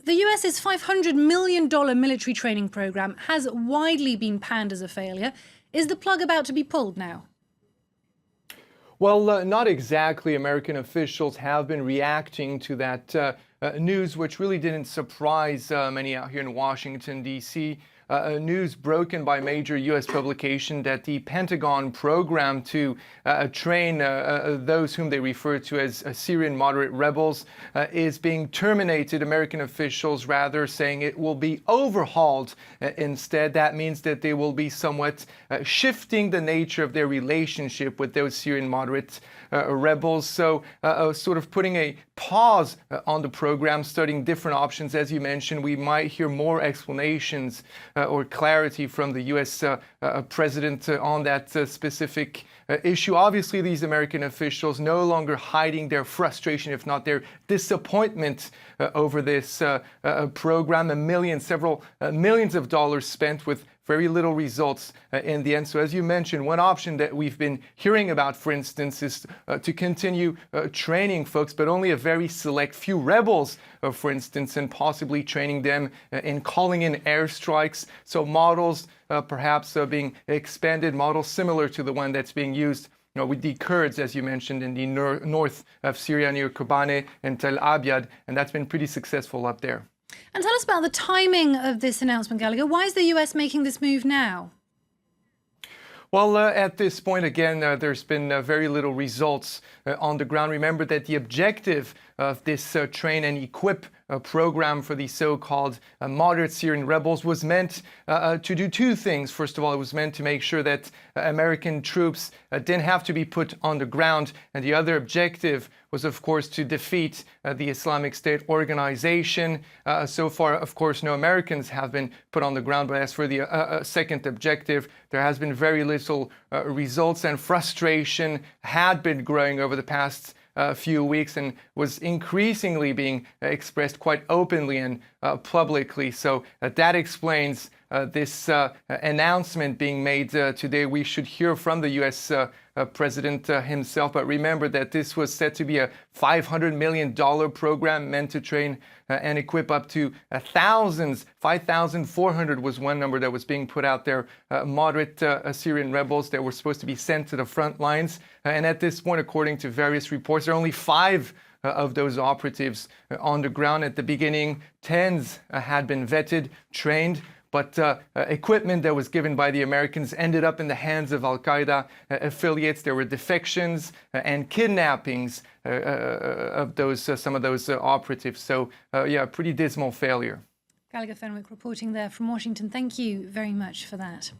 the US's $500 million military training program has widely been panned as a failure. Is the plug about to be pulled now? Well, not exactly. American officials have been reacting to that news, which really didn't surprise many out here in Washington, D.C. News broken by major U.S. publication that the Pentagon program to train those whom they refer to as Syrian moderate rebels is being terminated. American officials rather saying it will be overhauled instead. That means that they will be somewhat shifting the nature of their relationship with those Syrian moderate rebels. So sort of putting a pause on the program, studying different options. As you mentioned, we might hear more explanations or clarity from the U.S. President on that specific issue. Obviously, these American officials no longer hiding their frustration, if not their disappointment over this program. Several millions of dollars spent with very little results in the end. So as you mentioned, one option that we've been hearing about, for instance, is to continue training folks, but only a very select few rebels, for instance, and possibly training them in calling in airstrikes. So models perhaps being expanded, models similar to the one that's being used with the Kurds, as you mentioned, in the north of Syria near Kobane and Tel Abyad, and that's been pretty successful up there. And tell us about the timing of this announcement, Gallagher. Why is the US making this move now? Well, at this point, again, there's been very little results on the ground. Remember that the objective of this train and equip program for the so-called moderate Syrian rebels was meant to do two things. First of all, it was meant to make sure that American troops didn't have to be put on the ground. And the other objective was, of course, to defeat the Islamic State organization. So far, of course, no Americans have been put on the ground. But as for the second objective, there has been very little results, and frustration had been growing over the past few weeks and was increasingly being expressed quite openly and publicly. So that explains this announcement being made today. We should hear from the U.S. President himself. But remember that this was said to be a $500 million program meant to train and equip up to thousands. 5,400 was one number that was being put out there, moderate Syrian rebels that were supposed to be sent to the front lines. And at this point, according to various reports, there are only 5 of those operatives on the ground. At the beginning, tens had been vetted, trained, but equipment that was given by the Americans ended up in the hands of Al-Qaeda affiliates. There were defections and kidnappings of those some of those operatives. So, yeah, pretty dismal failure. Gallagher Fenwick reporting there from Washington. Thank you very much for that.